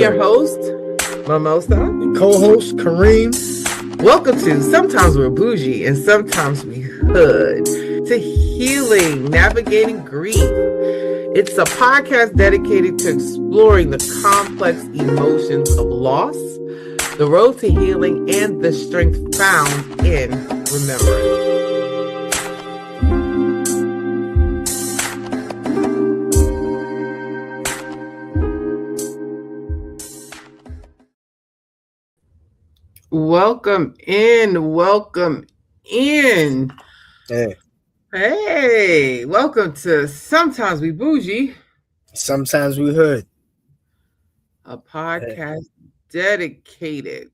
your host, Mimosa. Co-host Kareem. Welcome to Sometimes We're Bougie and Sometimes We Hood, to healing, navigating grief. It's a podcast dedicated to exploring the complex emotions of loss, the road to healing, and the strength found in remembrance. Welcome in. Hey, welcome to Sometimes We Bougie. Sometimes We Hood. A podcast dedicated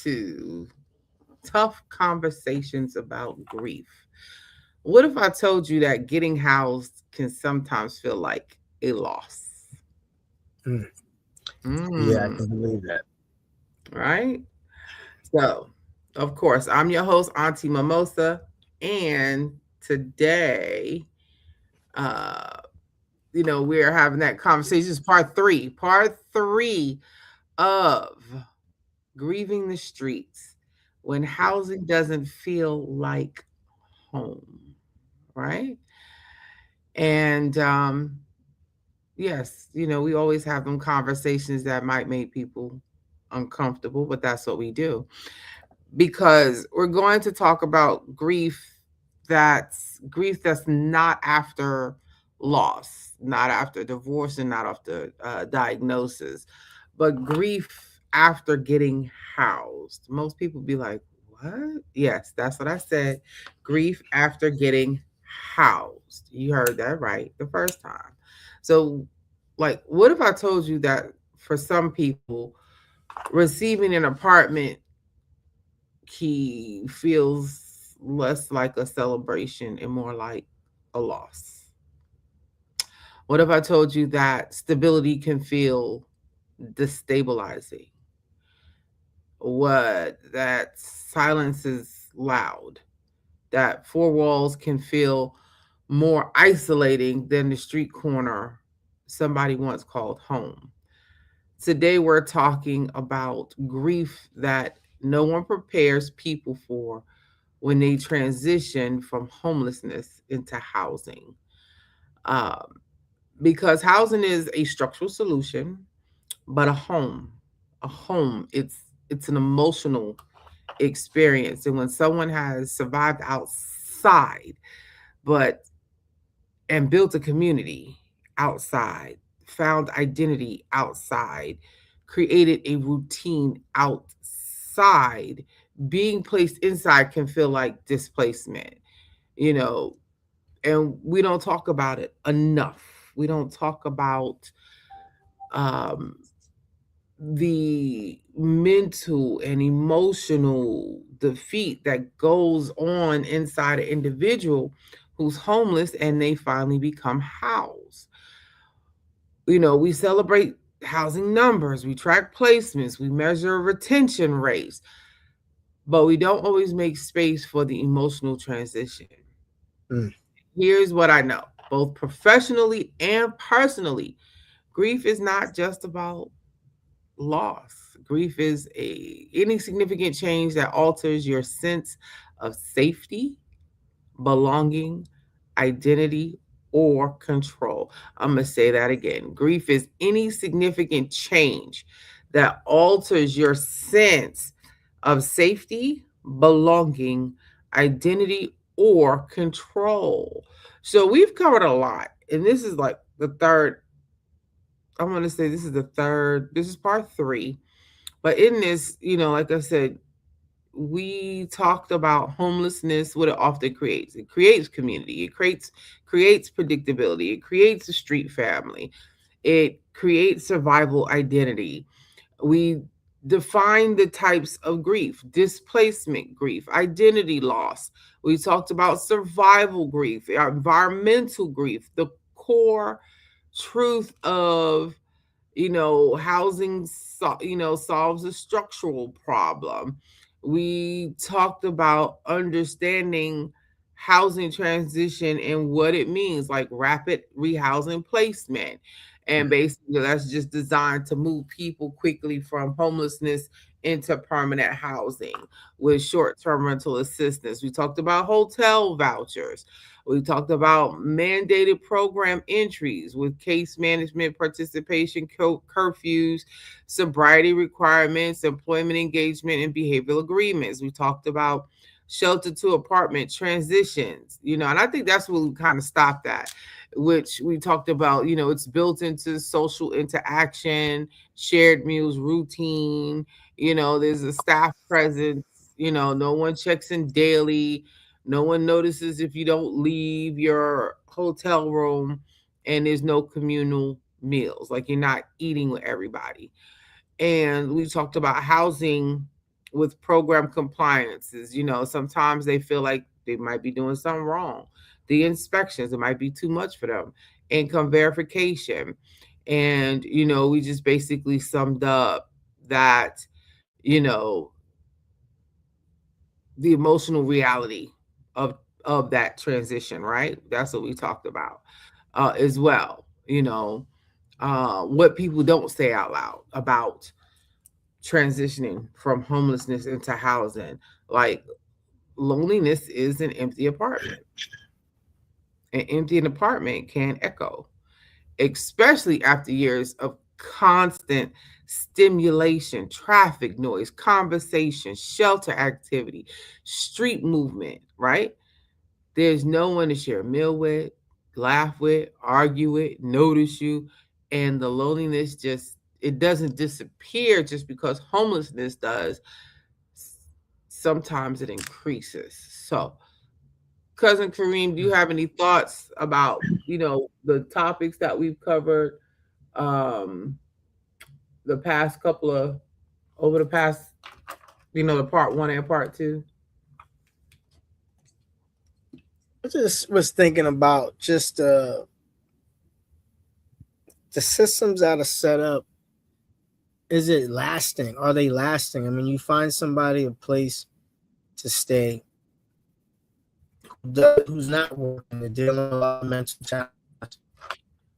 to tough conversations about grief. What if I told you that getting housed can sometimes feel like a loss? Yeah, I can believe that. Right? So, of course, I'm your host, Auntie Mimosa, and today, we're having that conversation. This is part three of grieving the streets when housing doesn't feel like home, right? And yes, we always have them conversations that might make people uncomfortable, but that's what we do, because we're going to talk about grief that's not after loss, not after divorce, and not after diagnosis, but grief after getting housed. Most people be like, what? Yes, that's what I said. Grief after getting housed. You heard that right the first time. So, like, what if I told you that for some people, receiving an apartment key feels less like a celebration and more like a loss? What if I told you that stability can feel destabilizing? What that silence is loud, that four walls can feel more isolating than the street corner somebody once called home. Today, we're talking about grief that no one prepares people for when they transition from homelessness into housing. Um, because housing is a structural solution, but a home, it's an emotional experience. And when someone has survived outside, but and built a community outside, found identity outside, created a routine outside, being placed inside can feel like displacement, you know, and we don't talk about it enough. We don't talk about um, the mental and emotional defeat that goes on inside an individual who's homeless and they finally become housed. We celebrate housing numbers, we track placements, we measure retention rates, but we don't always make space for the emotional transition. Mm. Here's what I know, both professionally and personally: grief is not just about loss. Grief is any significant change that alters your sense of safety, belonging, identity, or control. I'm going to say that again. Grief is any significant change that alters your sense of safety, belonging, identity, or control. So we've covered a lot, and this is like the third. I want to say this is the third. This is part three. But in this, like I said, we talked about homelessness, what it often creates. It creates community. It creates predictability. It creates a street family. It creates survival identity. We define the types of grief: displacement grief, identity loss. We talked about survival grief, environmental grief, the core truth of housing solves a structural problem. We talked about understanding housing transition and what it means, like rapid rehousing placement. And basically, that's just designed to move people quickly from homelessness into permanent housing with short-term rental assistance. We talked about hotel vouchers. We talked about mandated program entries with case management, participation, curfews, sobriety requirements, employment engagement, and behavioral agreements. We talked about shelter to apartment transitions, and I think that's what we kind of stopped at, which we talked about, it's built into social interaction, shared meals routine, there's a staff presence, no one checks in daily, no one notices if you don't leave your hotel room, and there's no communal meals, like you're not eating with everybody. And we talked about housing with program compliances. Sometimes they feel like they might be doing something wrong. The inspections, it might be too much for them. Income verification. And, we just basically summed up that, you know, the emotional reality of that transition, right? That's what we talked about as well. What people don't say out loud about transitioning from homelessness into housing. Like, loneliness is an empty apartment. An empty apartment can echo, especially after years of constant stimulation, traffic noise, conversation, shelter activity, street movement, right? There's no one to share a meal with, laugh with, argue with, notice you. And the loneliness just, it doesn't disappear just because homelessness does. Sometimes it increases. So, Cousin Kareem, do you have any thoughts about, the topics that we've covered um the past couple of over the past, the part one and part two? I just was thinking about just the systems that are set up. Is it lasting? Are they lasting? I mean, you find somebody a place to stay who's not working, they're dealing with a lot of mental challenges.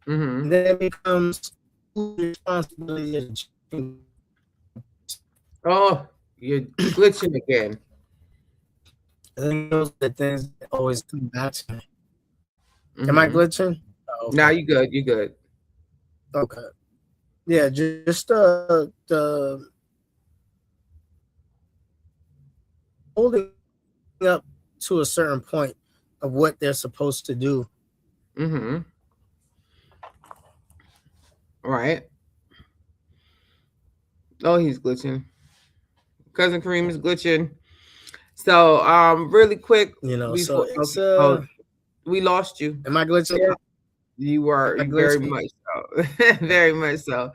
Mm-hmm. And then it becomes whose responsibility is to change. Oh, you're glitching again. I think those are the things that always come back to me. Am I Mm-hmm. glitching? Oh, Now okay. you good. You good. Okay. Yeah, just the holding up to a certain point of what they're supposed to do. Mm-hmm. Right. Oh, he's glitching. Cousin Kareem is glitching. So, really quick So before, it's okay, oh, we lost you. am I glitching yet? You are, Am I very glitching? much so. Very much so.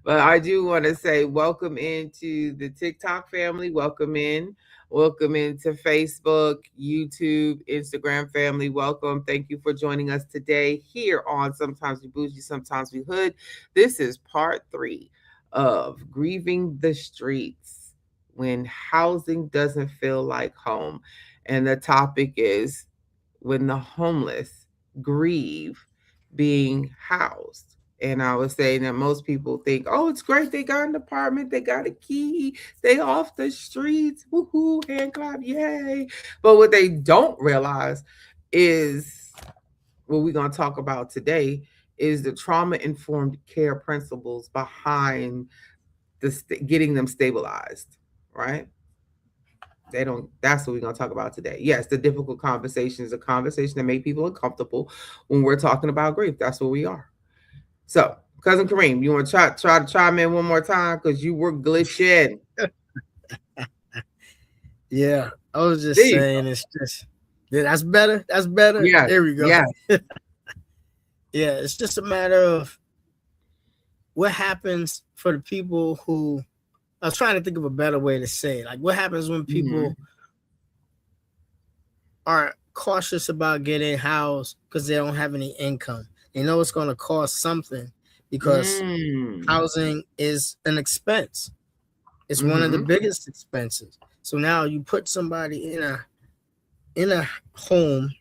But I do want to say welcome into the TikTok family. Welcome in. Welcome into Facebook, YouTube, Instagram family. Welcome. Thank you for joining us today here on Sometimes We Bougie, Sometimes We Hood. This is part 3 of Grieving the Streets when housing doesn't feel like home. And the topic is when the homeless grieve being housed. And I was saying that most people think, oh, it's great. They got an apartment. They got a key. They off the streets. Woohoo, hand clap, yay. But what they don't realize is what we're going to talk about today is the trauma-informed care principles behind getting them stabilized, right? They don't, that's what we're going to talk about today. Yes, the difficult conversations, a conversation that make people uncomfortable when we're talking about grief. That's what we are. So, Cousin Kareem, you want to try to chime in one more time because you were glitching. Yeah, I was There just you go. saying it's just that's better. That's better. Yes, There we go. yes. Yeah, it's just a matter of what happens for the people who I was trying to think of a better way to say it. Like what happens when Mm-hmm. people are cautious about getting housed because they don't have any income. They know it's going to cost something because Mm. housing is an expense. It's one of the Mm-hmm. biggest expenses. So now you put somebody in a home,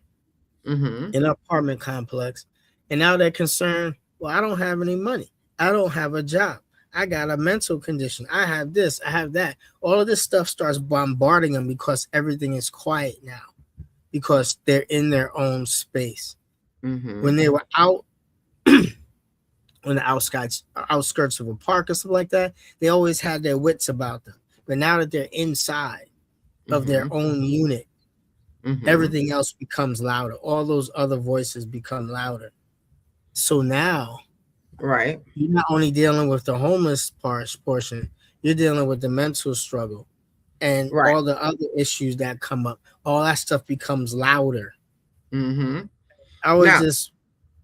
Mm-hmm. in an apartment complex, and now they're concerned, Well, I don't have any money. I don't have a job. I got a mental condition. I have this. I have that. All of this stuff starts bombarding them because everything is quiet now because they're in their own space. Mm-hmm. When they were out on the outskirts of a park or something like that, they always had their wits about them. But now that they're inside of their Mm-hmm. own unit, Mm-hmm. everything else becomes louder. All those other voices become louder. So now Right. you're not only dealing with the homeless portion, you're dealing with the mental struggle and Right. all the other issues that come up. All that stuff becomes louder. Mm-hmm. I was Now, just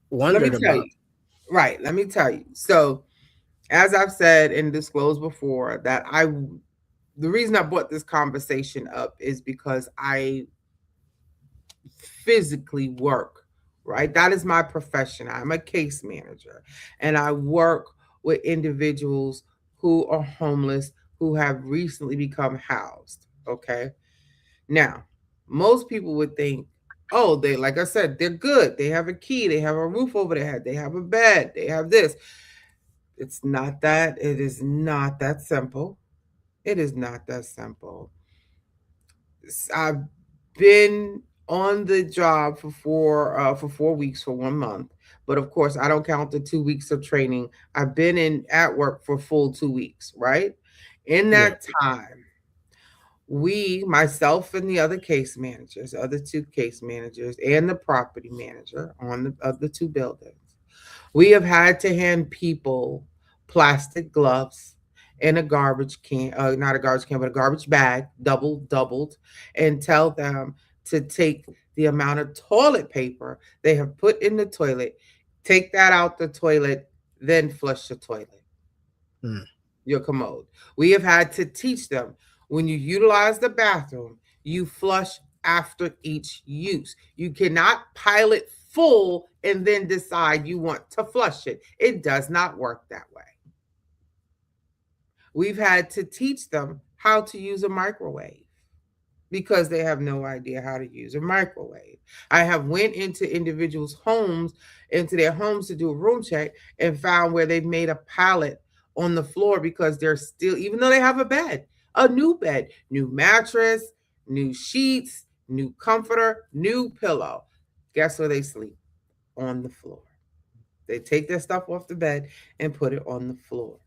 let me wondered tell about. you. Right. Let me tell you. So, as I've said and disclosed before, the reason I brought this conversation up is because I physically work, right? That is my profession. I'm a case manager and I work with individuals who are homeless who have recently become housed. Okay. Now, most people would think, oh, they, like I said, they're good. They have a key, they have a roof over their head, they have a bed, they have this. It's not that. It is not that simple. It is not that simple. I've been on the job for 4 weeks, for 1 month, but of course I don't count the 2 weeks of training. I've been in at work for full 2 weeks, right? In Yeah. that time, we, myself and the other case managers, other two case managers, and the property manager on the of the two buildings, we have had to hand people plastic gloves in a garbage can, not a garbage can, but a garbage bag, doubled, and tell them to take the amount of toilet paper they have put in the toilet, take that out the toilet, then flush the toilet, Hmm. your commode. We have had to teach them when you utilize the bathroom, you flush after each use. You cannot pile it full and then decide you want to flush it. It does not work that way. We've had to teach them how to use a microwave because they have no idea how to use a microwave. I have went into individuals' homes, into their homes to do a room check and found where they've made a pallet on the floor because they're still, even though they have a new bed, new mattress, new sheets, new comforter, new pillow. Guess where they sleep? On the floor. They take their stuff off the bed and put it on the floor.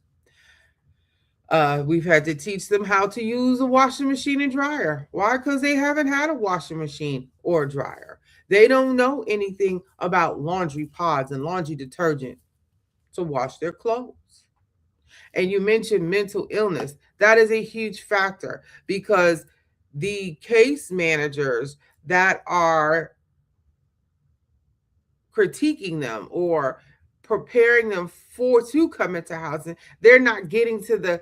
We've had to teach them how to use a washing machine and dryer. Why? Because they haven't had a washing machine or a dryer. They don't know anything about laundry pods and laundry detergent to wash their clothes. And you mentioned mental illness. That is a huge factor because the case managers that are critiquing them or preparing them for to come into housing, they're not getting to the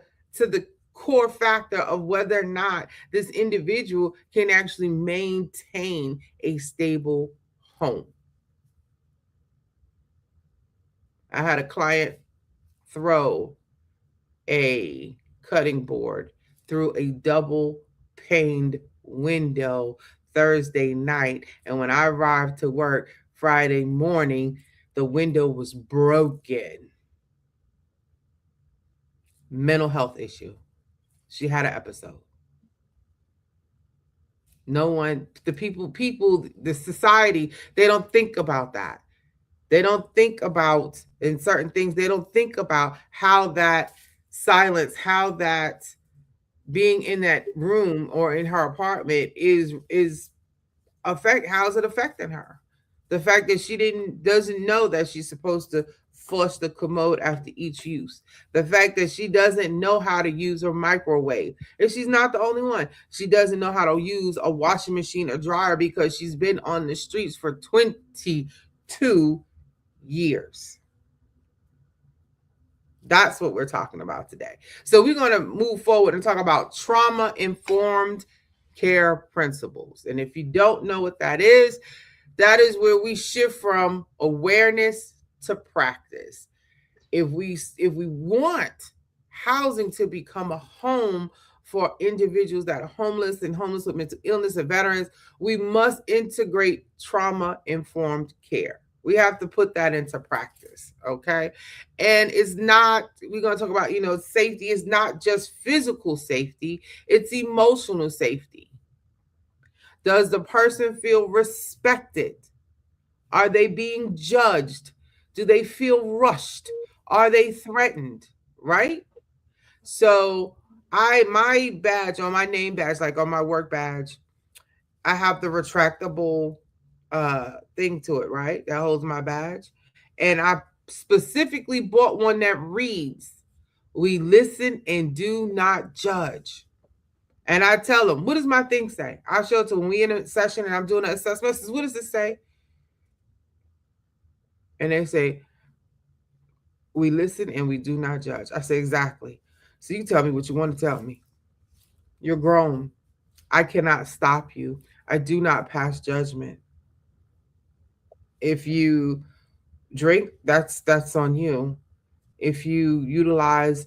core factor of whether or not this individual can actually maintain a stable home. I had a client throw a cutting board through a double paned window Thursday night. And when I arrived to work Friday morning, the window was broken. Mental health issue. She had an episode. No one, the society, they don't think about that. They don't think about in certain things, they don't think about how that silence, how that being in that room or in her apartment is affect how's it affecting her. The fact that she didn't doesn't know that she's supposed to flush the commode after each use. The fact that she doesn't know how to use her microwave. And she's not the only one. She doesn't know how to use a washing machine or dryer because she's been on the streets for 22 years. That's what we're talking about today. So we're going to move forward and talk about trauma informed care principles. And if you don't know what that is where we shift from awareness to practice. If we want housing to become a home for individuals that are homeless and homeless with mental illness and veterans, we must integrate trauma informed care. We have to put that into practice, okay? And it's not, we're going to talk about, safety is not just physical safety, it's emotional safety. Does the person feel respected? Are they being judged? Do they feel rushed? Are they threatened? Right? So, my badge, on my name badge, like on my work badge, I have the retractable thing to it, right? That holds my badge. And I specifically bought one that reads, "We listen and do not judge." And I tell them, what does my thing say? I'll show it to them. When we in a session and I'm doing an assessment. I says, what does it say? And they say, "We listen and we do not judge." I say, exactly. So you tell me what you want to tell me. You're grown. I cannot stop you. I do not pass judgment. If you drink, that's on you. If you utilize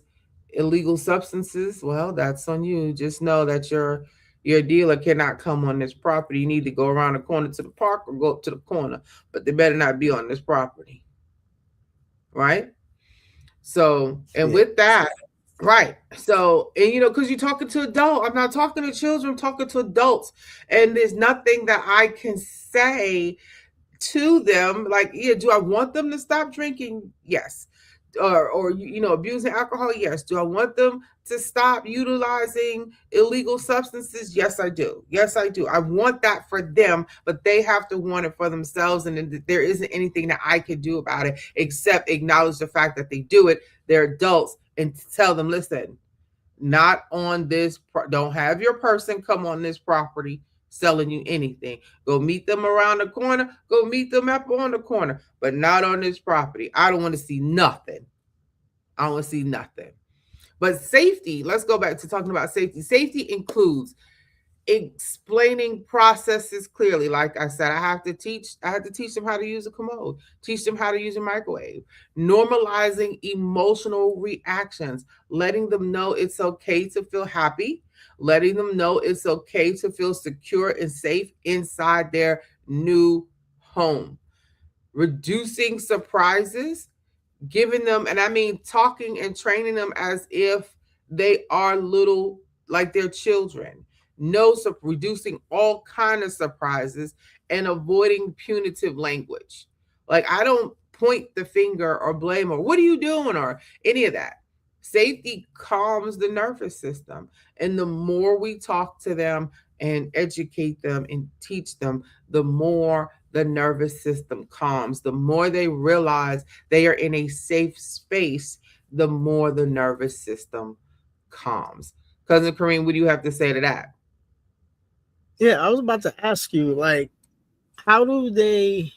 illegal substances, well, that's on you. Just know that your dealer cannot come on this property. You need to go around the corner to the park or go up to the corner, but they better not be on this property, right? So, and Yeah. with that, right. So, and because you're talking to adult, I'm not talking to children, I'm talking to adults. And there's nothing that I can say to them like, yeah, do I want them to stop drinking? Yes. Or abusing alcohol? Yes. Do I want them to stop utilizing illegal substances? Yes, I do. Yes, I do. I want that for them, but they have to want it for themselves, and there isn't anything that I can do about it except acknowledge the fact that they do it. They're adults, and tell them, listen, not on this. Don't have your person come on this property selling you anything. Go meet them around the corner. Go meet them up on the corner, but not on this property. I don't want to see nothing. I don't want to see nothing. But safety, let's go back to talking about safety. Safety includes explaining processes clearly. Like I said, I have to teach them how to use a commode, teach them how to use a microwave, normalizing emotional reactions, letting them know it's okay to feel happy, letting them know it's okay to feel secure and safe inside their new home, reducing surprises, giving them, and I mean talking and training them as if they are little, like they're children. No, reducing all kind of surprises and avoiding punitive language. Like, I don't point the finger or blame or what are you doing or any of that. Safety calms the nervous system, and the more we talk to them and educate them and teach them, the more the nervous system calms, the more they realize they are in a safe space, the more the nervous system calms. Cousin Kareem, what do you have to say to that? Yeah, I was about to ask you, like, how do they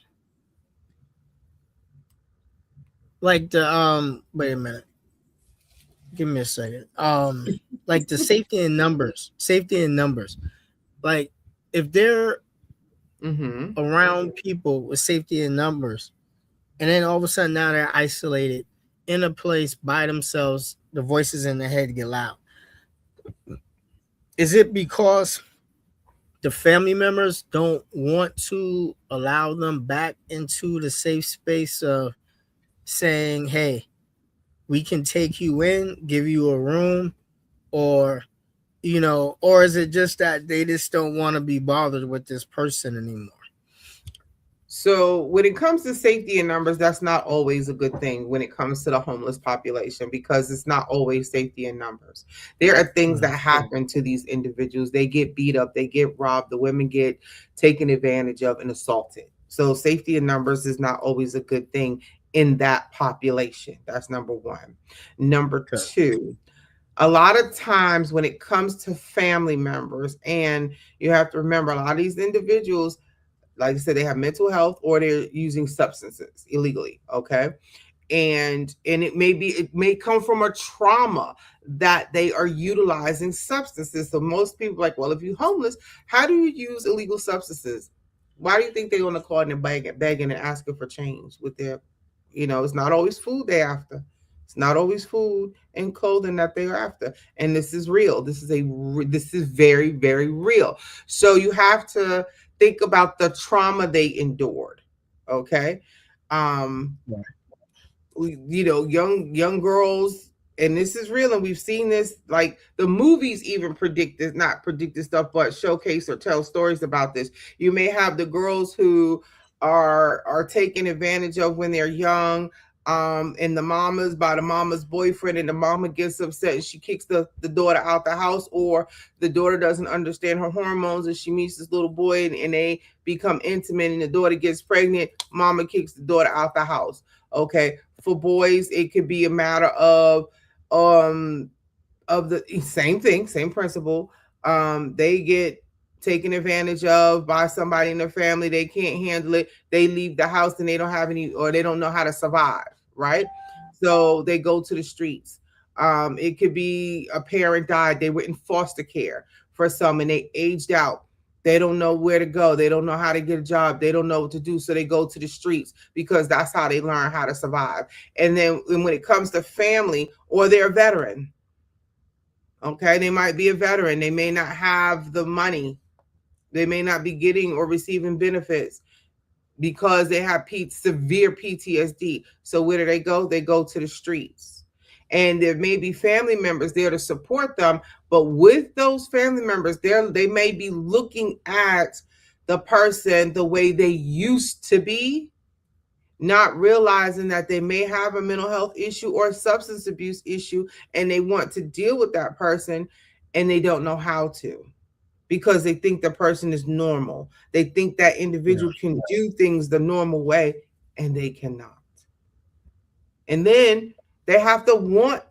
like the wait a minute. Give me a second. Like the safety in numbers. Safety in numbers. Like if they're Mm-hmm. around people with safety in numbers, and then all of a sudden now they're isolated in a place by themselves, the voices in their head get loud. Is it because the family members don't want to allow them back into the safe space of saying, hey, we can take you in, give you a room, or or is it just that they just don't want to be bothered with this person anymore? So, when it comes to safety in numbers, that's not always a good thing when it comes to the homeless population, because it's not always safety in numbers. There are things that happen to these individuals. They get beat up, they get robbed, the women get taken advantage of and assaulted. So, safety in numbers is not always a good thing in that population. That's number one. Number Okay. two, a lot of times when it comes to family members, and you have to remember, a lot of these individuals, like I said, they have mental health or they're using substances illegally. Okay. And it may come from a trauma that they are utilizing substances. So most people are like, well, if you're homeless, how do you use illegal substances? Why do you think they're on the call and begging and asking for change with their, it's not always food they're after. It's not always food and clothing that they're after. And this is real. This is very, very real. So you have to think about the trauma they endured. Okay. Um, Yeah. young girls, and this is real, and we've seen this, like the movies even predict this, not predict this stuff, but showcase or tell stories about this. You may have the girls who are taken advantage of when they're young, and the mamas by the mama's boyfriend, and the mama gets upset and she kicks the daughter out the house, or the daughter doesn't understand her hormones and she meets this little boy, and they become intimate, and the daughter gets pregnant, mama kicks the daughter out the house. Okay, for boys, it could be a matter um of the same thing, same principle. They get taken advantage of by somebody in their family. They can't handle it. They leave the house and they don't have any, or they don't know how to survive, right? So they go to the streets. It could be a parent died. They were in foster care for some and they aged out. They don't know where to go. They don't know how to get a job. They don't know what to do. So they go to the streets because that's how they learn how to survive. And then when it comes to family, or they're a veteran, okay, they might be a veteran. They may not have the money. They may not be getting or receiving benefits because they have severe PTSD. So where do they go? They go to the streets. And there may be family members there to support them, but with those family members, they may be looking at the person the way they used to be, not realizing that they may have a mental health issue or a substance abuse issue, and they want to deal with that person and they don't know how to, because they think the person is normal. They think that Yeah. individual can do things the normal way, and they cannot. And then they have to want,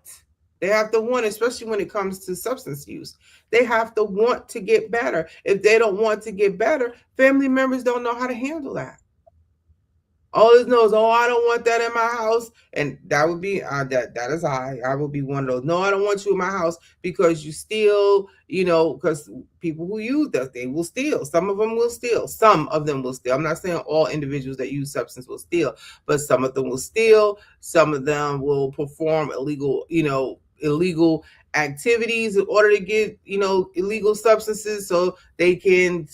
especially when it comes to substance use, they have to want to get better. If they don't want to get better, family members don't know how to handle that. All it knows, oh, I don't want that in my house, and that would be that is I would be one of those. No, I don't want you in my house because you steal. Because people who use that, they will steal. Some of them will steal. Some of them will steal. I'm not saying all individuals that use substance will steal, but some of them will steal. Some of them will perform illegal activities in order to get illegal substances, so they can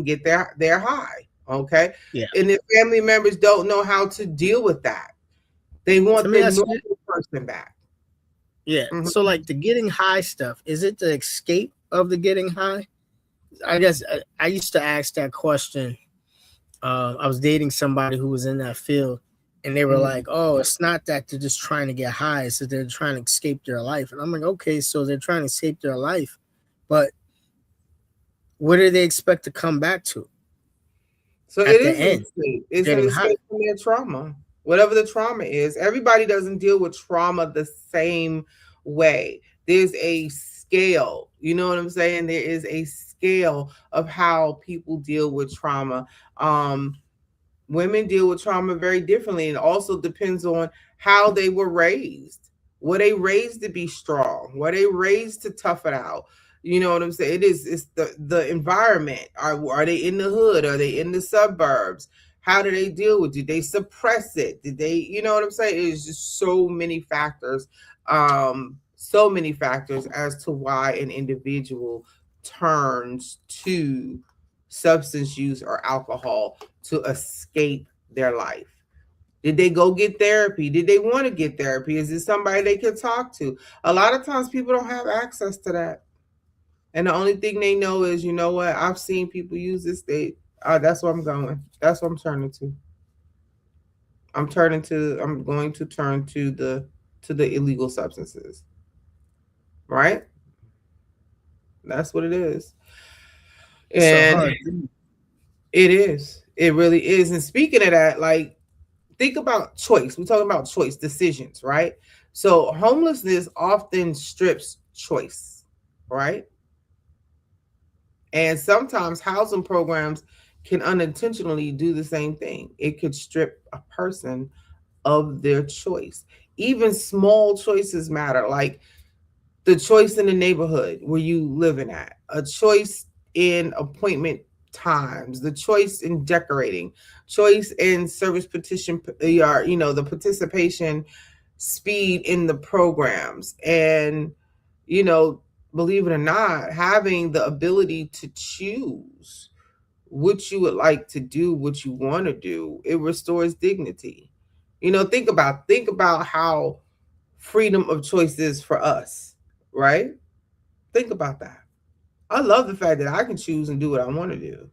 get their high. Okay, Yeah. and the family members don't know how to deal with that. They So want let me their ask you. normal person back. Yeah. So Mhm. like the getting high stuff, is it the escape of the getting high? I guess I used to ask that question. I was dating somebody who was in that field, and they were Mhm. like, "Oh, it's not that they're just trying to get high; it's that they're trying to escape their life." And I'm like, "Okay, so they're trying to escape their life, but what do they expect to come back to So at it the is an end? escape. It's an Getting high. escape from their trauma, whatever the trauma is. Everybody doesn't deal with trauma the same way. There's a scale. You know what I'm saying? There is a scale of how people deal with trauma. Um, Women deal with trauma very differently. It also depends on how they were raised. Were they raised to be strong? Were they raised to tough it out? You know what I'm saying? It's the environment. Are they in the hood? Are they in the suburbs? How do they deal with it? Did they suppress it? Did they, you know what I'm saying? It's just so many factors. So many factors as to why an individual turns to substance use or alcohol to escape their life. Did they go get therapy? Did they want to get therapy? Is it somebody they can talk to? A lot of times people don't have access to that. And the only thing they know is, you know what, I've seen people use this. That's where I'm going. That's what I'm turning to. I'm going to turn to the illegal substances. Right? That's what it is. It's a And hard thing. it is. It really is. And speaking of that, like, think about choice. We're talking about choice, decisions, right? So homelessness often strips choice, right? And sometimes housing programs can unintentionally do the same thing. It could strip a person of their choice. Even small choices matter, like the choice in the neighborhood where you living at, a choice in appointment times, the choice in decorating, choice in service petition, the participation speed in the programs. And, you know, believe it or not, having the ability to choose what you would like to do, what you want to do. It restores dignity. Think about how freedom of choice is for us, right? Think about that. I love the fact that I can choose and do what I want to do.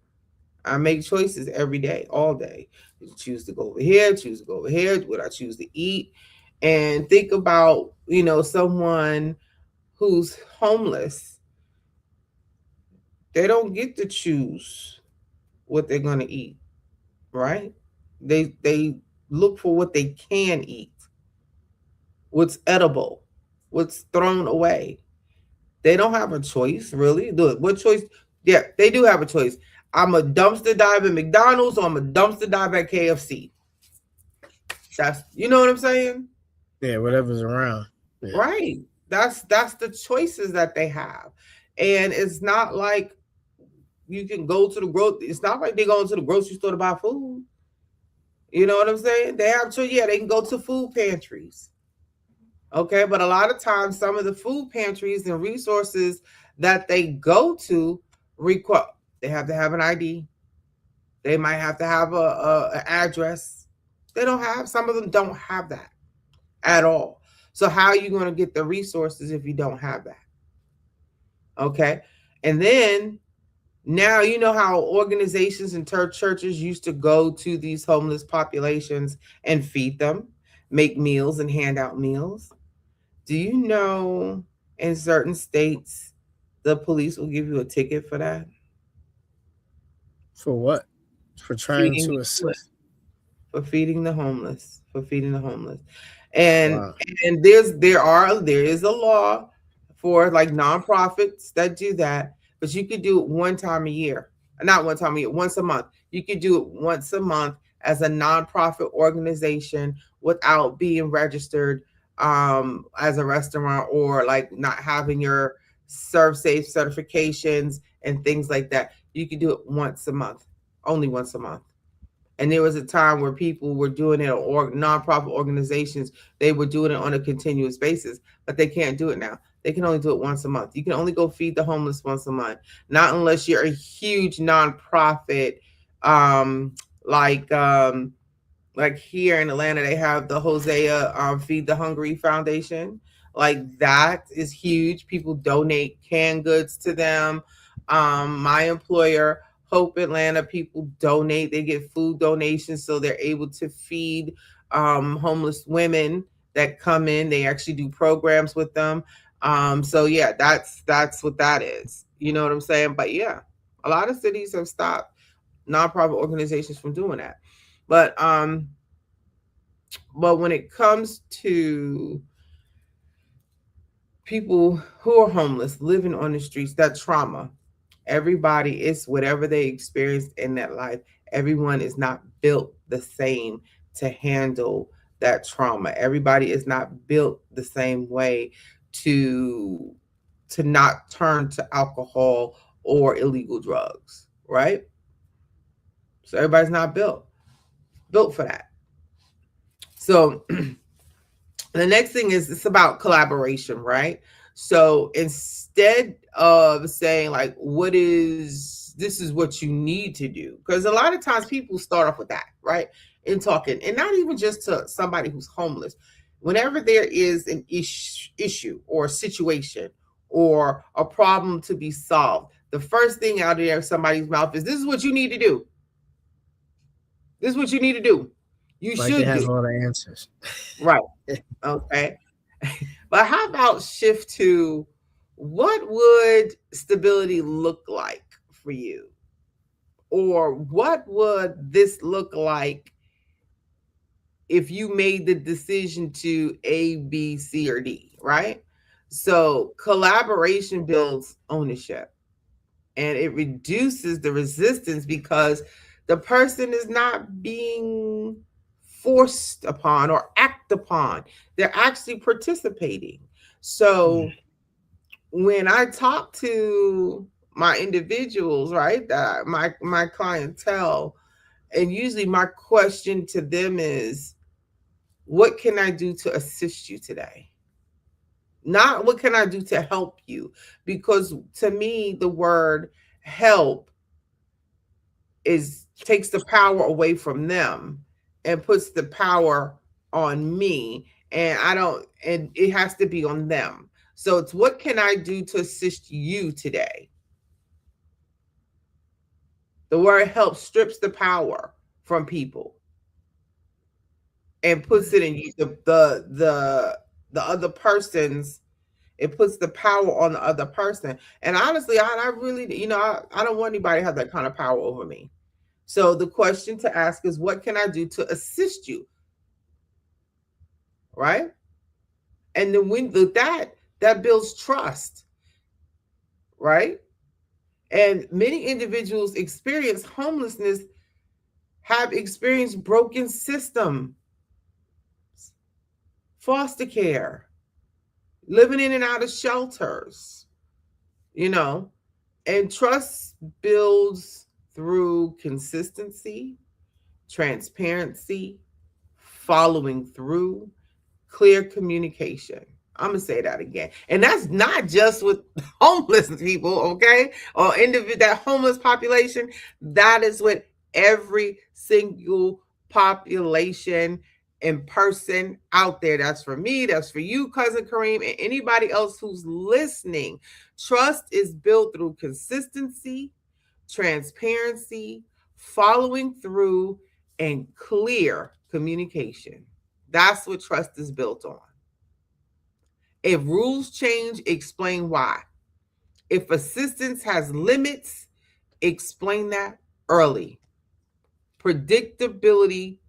I make choices every day, all day. Choose to go over here, choose to go over here, what I choose to eat. And think about, someone who's homeless. They don't get to choose what they're going to eat, right? They look for what they can eat, what's edible, what's thrown away. They don't have a choice, really. Look, what choice? Yeah, they do have a choice. I'm a dumpster dive at McDonald's or I'm a dumpster dive at KFC. That's what I'm saying? Yeah, whatever's around. Yeah. Right. That's the choices that they have. And it's not like you can go to the it's not like they go into the grocery store to buy food. You know what I'm saying? They have to, yeah, they can go to food pantries. Okay, but a lot of times some of the food pantries and resources that they go to require they have to have an ID. They might have to have an address. They don't have some of them don't have that at all. So how are you going to get the resources if you don't have that? Okay. And then now you know how organizations and churches used to go to these homeless populations and feed them, make meals and hand out meals. Do you know in certain states the police will give you a ticket for that? For what? For trying Feeding to the homeless, assist. for feeding the homeless, for feeding the homeless. And Wow. and there is a law for like nonprofits that do that, but you could do it one time a year. Not one time a year, once a month. You could do it once a month as a nonprofit organization without being registered as a restaurant or like not having your serve safe certifications and things like that. You could do it once a month, only once a month. And there was a time where people were doing it, or nonprofit organizations, they were doing it on a continuous basis, but they can't do it now. They can only do it once a month. You can only go feed the homeless once a month, not unless you're a huge nonprofit, um, like here in Atlanta, they have the Hosea Feed the Hungry Foundation. Like that is huge. People donate canned goods to them. My employer, Hope Atlanta, people donate. They get food donations so they're able to feed homeless women that come in. They actually do programs with them. So yeah, that's what that is. You know what I'm saying? But yeah, a lot of cities have stopped nonprofit organizations from doing that. But when it comes to people who are homeless, living on the streets, that trauma, everybody is whatever they experienced in that life. Everyone is not built the same to handle that trauma. Everybody is not built the same way to not turn to alcohol or illegal drugs, right? So everybody's not built for that. So the next thing is it's about collaboration, right? So instead of saying like this is what you need to do, because a lot of times people start off with that, right? In talking, and not even just to somebody who's homeless. Whenever there is an issue or a situation or a problem to be solved, the first thing out of somebody's mouth is, this is what you need to do. This is what you need to do. You Like they should have do. all the answers. Right. Okay. But how about shift to, what would stability look like for you? Or what would this look like if you made the decision to A, B, C, or D, right? So collaboration builds ownership and it reduces the resistance because the person is not being forced upon or act upon. They're actually participating. So when I talk to my individuals, right, that my clientele, and usually my question to them is, what can I do to assist you today? Not what can I do to help you? Because to me, the word help is takes the power away from them and puts the power on me, and I don't, and it has to be on them. So it's, what can I do to assist you today? The word help strips the power from people and puts it in you, the other person's, it puts the power on the other person. And honestly, I really, I don't want anybody to have that kind of power over me. So the question to ask is, what can I do to assist you? Right? And then when that builds trust, right? And many individuals experience homelessness, have experienced broken system, foster care, living in and out of shelters, you know, and trust builds through consistency, transparency, following through, clear communication. I'm gonna say that again, and that's not just with homeless people, okay, or that homeless population. That is with every single population and person out there. That's for me. That's for you, cousin Kareem, and anybody else who's listening. Trust is built through consistency, transparency, following through, and clear communication. That's what trust is built on. If rules change, explain why. If assistance has limits, explain that early. Predictability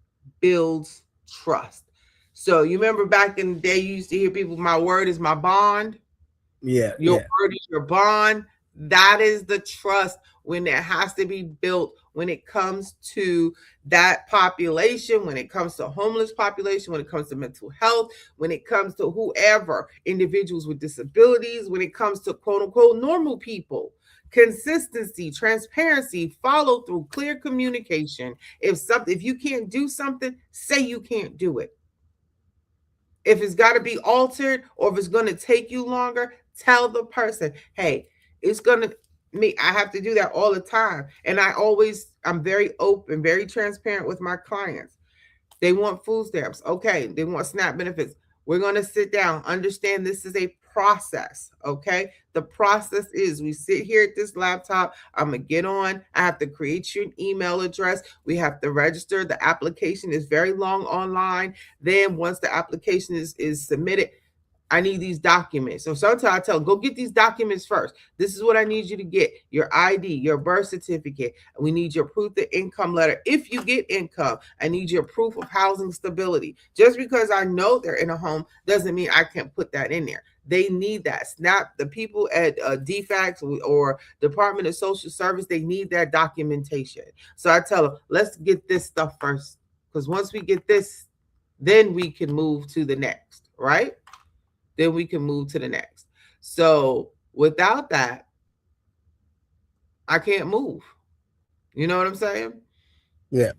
builds trust. So you remember back in the day, you used to hear people, my word is my bond. Yeah, Your yeah, word is your bond. That is the trust when it has to be built when it comes to that population, when it comes to homeless population, when it comes to mental health, when it comes to whoever, individuals with disabilities, when it comes to quote unquote normal people. Consistency, transparency, follow through, clear communication. If you can't do something, say you can't do it. If it's got to be altered or if it's going to take you longer, tell the person, hey, it's going to me. I have to do that all the time. And I'm very open, very transparent with my clients. They want food stamps. Okay. They want SNAP benefits. We're going to sit down, understand this is a process. Okay. The process is we sit here at this laptop. I'm going to get on. I have to create you an email address. We have to register. The application is very long online. Then once the application is submitted, I need these documents. So sometimes I tell them, go get these documents first. This is what I need you to get: your ID, your birth certificate. We need your proof of income letter. If you get income, I need your proof of housing stability. Just because I know they're in a home doesn't mean I can't put that in there. They need that. SNAP, the people at DFACS or Department of Social Service, they need that documentation. So I tell them, let's get this stuff first. Because once we get this, then we can move to the next, right? Then we can move to the next. So without that, I can't move. You know what I'm saying? yeah,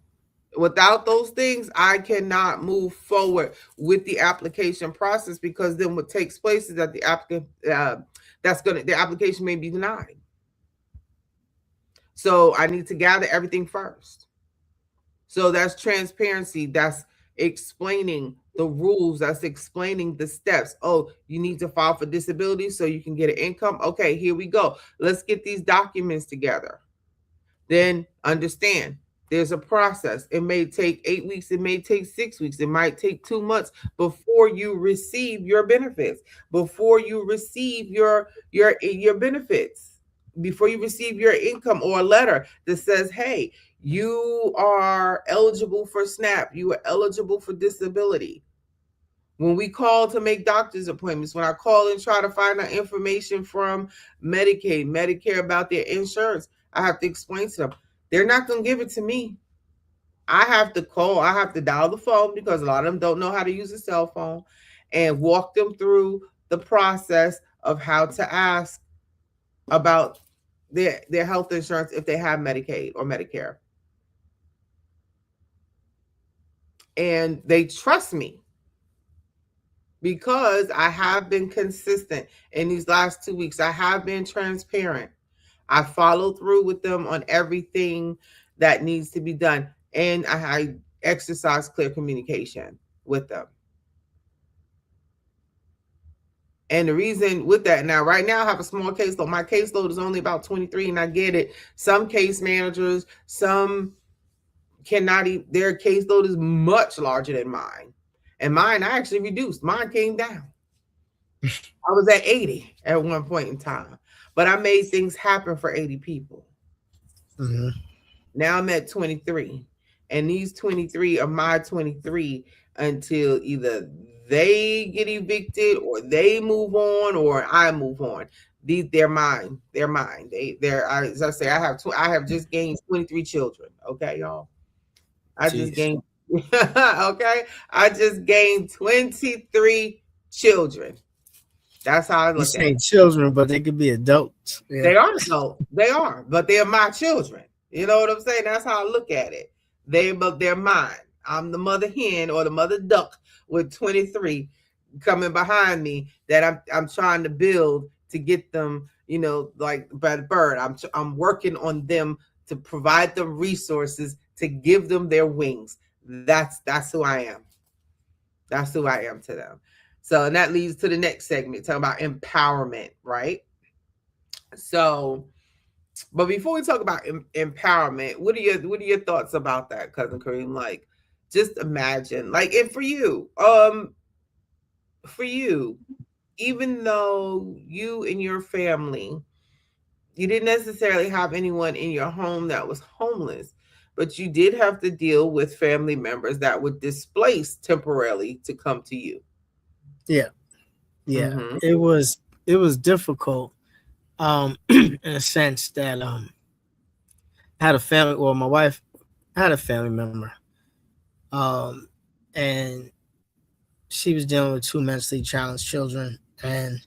Without those things, I cannot move forward with the application process, because then what takes place is that the application may be denied. So I need to gather everything first. So that's transparency. That's explaining the rules. That's explaining the steps. Oh, you need to file for disability so you can get an income. Okay, here we go. Let's get these documents together. Then understand there's a process. It may take 8 weeks. It may take 6 weeks. It might take 2 months before you receive your benefits, before you receive your benefits, before you receive your income, or a letter that says, hey, you are eligible for SNAP. You are eligible for disability. When we call to make doctor's appointments, when I call and try to find out information from Medicaid, Medicare about their insurance, I have to explain to them. They're not going to give it to me. I have to call, I have to dial the phone, because a lot of them don't know how to use a cell phone, and walk them through the process of how to ask about their health insurance if they have Medicaid or Medicare. And they trust me because I have been consistent in these last 2 weeks. I have been transparent. I follow through with them on everything that needs to be done. And I exercise clear communication with them. And the reason with that, now, right now, I have a small caseload. My caseload is only about 23, and I get it. Some case managers, some cannot eat, their caseload is much larger than mine. And mine, I actually reduced. Mine came down. I was at 80 at one point in time, but I made things happen for 80 people. Mm-hmm. Now I'm at 23. And these 23 are my 23 until either they get evicted or they move on or I move on. They're mine. They're mine. As I say, I have just gained 23 children. Okay, y'all. I just Jeez. gained okay. I just gained 23 children. That's how I You look at say it. children, but they could be adults. Yeah. They are adult. They are, but they're my children. You know what I'm saying? That's how I look at it. But they're mine. I'm the mother hen or the mother duck with 23 coming behind me that I'm trying to build to get them, like by the bird. I'm working on them to provide them resources to give them their wings. That's who I am. That's who I am to them. So, and that leads to the next segment, talking about empowerment, right? So, but before we talk about empowerment, what are your thoughts about that, cousin Kareem? Like, just imagine, like, and for you, even though you and your family, you didn't necessarily have anyone in your home that was homeless, but you did have to deal with family members that were displaced temporarily to come to you. Yeah. Yeah. Mm-hmm. It was difficult. In a sense that I had a family. Well, my wife had a family member. Um, and she was dealing with two mentally challenged children. And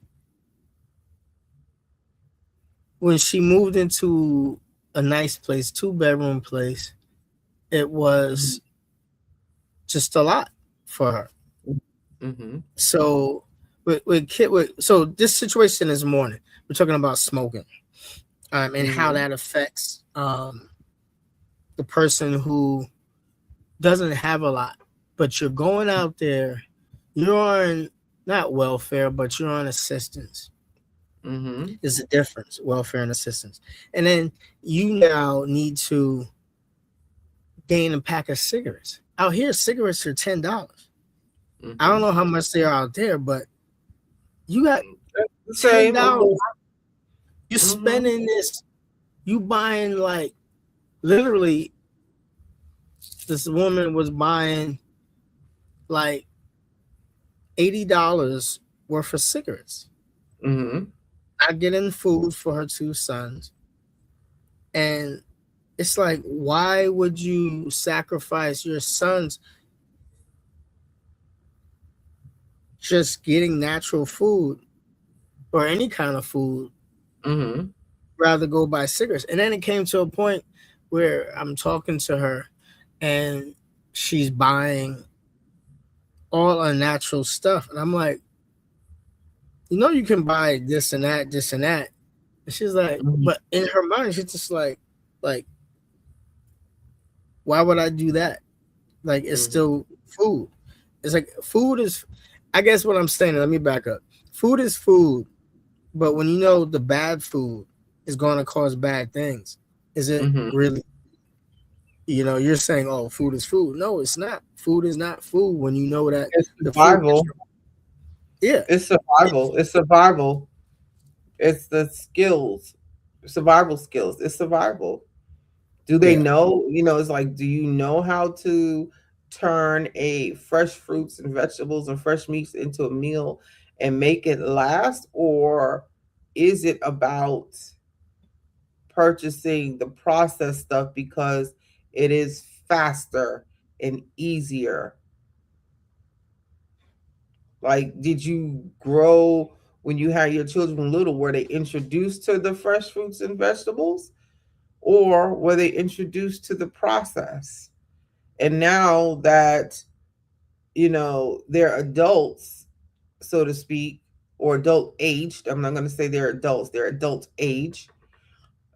when she moved into a nice place, 2-bedroom place, it was just a lot for her. Mm-hmm. So so this situation this morning, we're talking about smoking, and how Mm-hmm. that affects the person who doesn't have a lot, but you're going out there, you're on not welfare, but you're on assistance. Mm-hmm. Is the difference, welfare and assistance. And then you now need to gain a pack of cigarettes. Out here, cigarettes are $10. I Mm-hmm. don't know how much they are out there, but you got The same or more. $10. You're Mm-hmm. spending this. You buying like literally. This woman was buying like $80 worth of cigarettes. Mm-hmm. I getting food for her two sons, and it's like, why would you sacrifice your sons just getting natural food or any kind of food, Mm-hmm. rather go buy cigarettes? And then it came to a point where I'm talking to her, and she's buying all unnatural stuff, and I'm like, you can buy this and that, this and that. And she's like, Mm-hmm. but in her mind, she's just like, why would I do that? Like, it's Mm-hmm. still food. It's like food is, I guess what I'm saying, let me back up. Food is food, but when you know the bad food is going to cause bad things, is it Mm-hmm. really, you're saying, oh, food is food. No, it's not. Food is not food when you know that It's the food is, survival. yeah. It's survival. It's survival. It's the skills, survival skills. It's survival. Do they Yeah. know? It's like, do you know how to turn a fresh fruits and vegetables and fresh meats into a meal and make it last? Or is it about purchasing the processed stuff because it is faster and easier? Like, did you grow when you had your children little? Were they introduced to the fresh fruits and vegetables, or were they introduced to the process? And now that, they're adults, so to speak, or adult aged, I'm not going to say they're adults, they're adult age.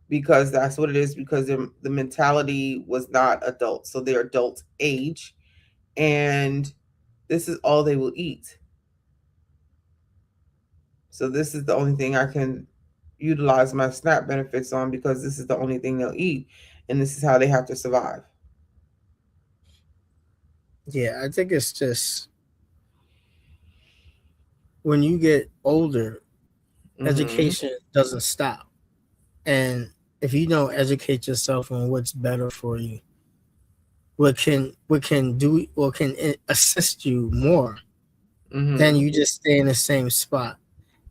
because that's what it is, because the mentality was not adult, so they're adult age, and this is all they will eat. So this is the only thing I can utilize my SNAP benefits on, because this is the only thing they'll eat, and this is how they have to survive. Yeah, I think it's just when you get older, Mm-hmm. education doesn't stop. And if you don't educate yourself on what's better for you, what can assist you more, then Mm-hmm. you just stay in the same spot.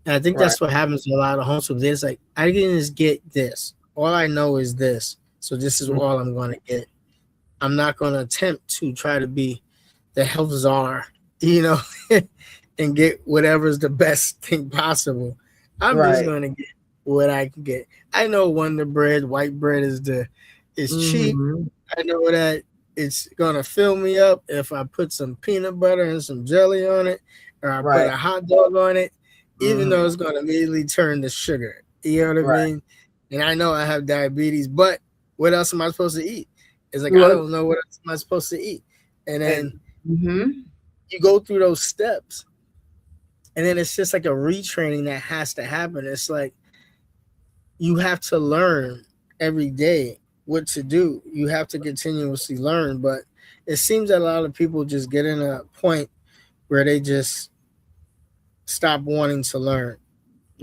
And I think Right. that's what happens to a lot of homeschools. It's like I can just get this. All I know is this. So this is all I'm gonna get. I'm not gonna attempt to try to be the health czar, you know, and get whatever's the best thing possible. I'm just Right. gonna get what I can get. I know Wonder Bread, white bread is cheap. Mm-hmm. I know that it's gonna fill me up if I put some peanut butter and some jelly on it, or I put Right. a hot dog on it, even though Mm-hmm. it's gonna immediately turn to sugar. You know what I Right. mean? And I know I have diabetes, but what else am I supposed to eat? It's like I Look, don't know what else am I supposed to eat. And and then mm-hmm. you go through those steps, and then it's just like a retraining that has to happen. It's like you have to learn every day what to do. You have to continuously learn, but it seems that a lot of people just get in a point where they just stop wanting to learn.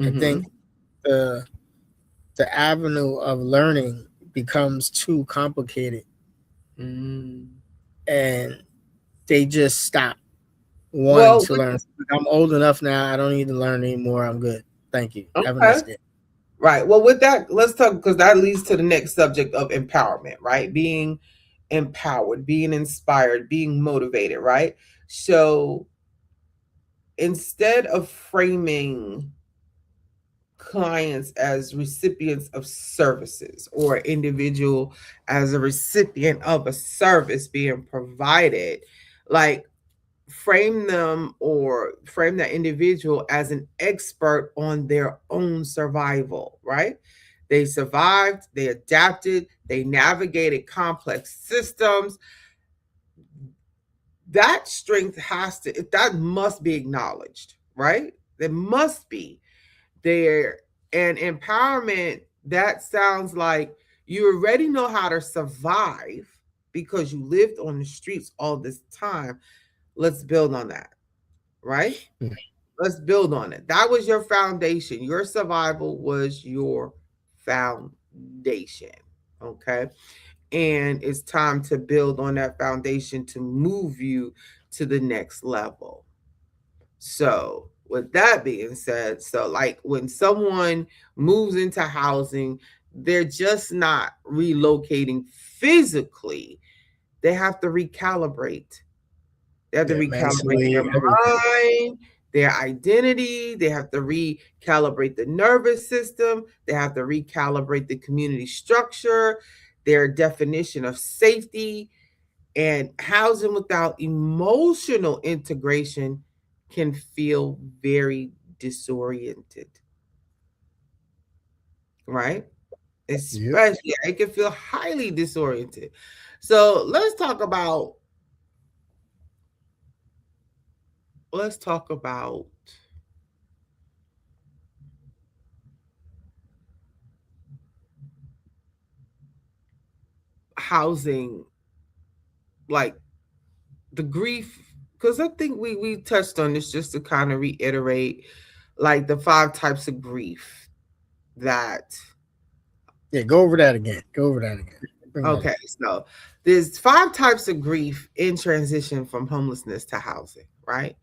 I Mm-hmm. think the the avenue of learning becomes too complicated, Mm. and they just stop wanting Well, to learn. I'm old enough now. I don't need to learn anymore. I'm good. Thank you. Have a okay. nice day. Right. Well, with that, let's talk, because that leads to the next subject of empowerment, right? Being empowered, being inspired, being motivated, right? So instead of framing clients as recipients of services, or individual as a recipient of a service being provided, like, frame them, or frame that individual as an expert on their own survival, right? They survived, they adapted, they navigated complex systems. That strength has to, that must be acknowledged, right? There must be there. And empowerment, that sounds like you already know how to survive because you lived on the streets all this time. Let's build on that, right? Let's build on it. That was your foundation. Your survival was your foundation. Okay. And it's time to build on that foundation to move you to the next level. So, with that being said, so like when someone moves into housing, they're just not relocating physically, they have to recalibrate. They have to Yeah, recalibrate their mentally, everything. mind, their identity. They have to recalibrate the nervous system. They have to recalibrate the community structure, their definition of safety. And housing without emotional integration can feel very disoriented, right? Yep. Especially, it can feel highly disoriented. So let's talk about housing, like the grief, because I think we touched on this, just to kind of reiterate, like the five types of grief that, Yeah, go over that again. Go over that again. Bring that okay, so there's five types of grief in transition from homelessness to housing, right?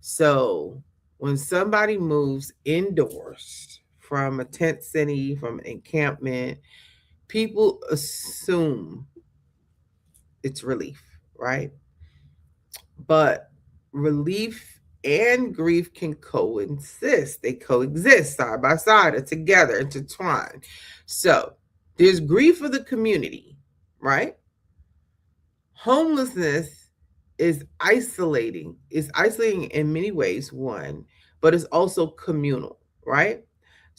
So when somebody moves indoors from a tent city, from an encampment, people assume it's relief, right? But relief and grief can coexist. They coexist side by side, or together, intertwined. So there's grief for the community, right? Homelessness is isolating in many ways, one, but it's also communal, right?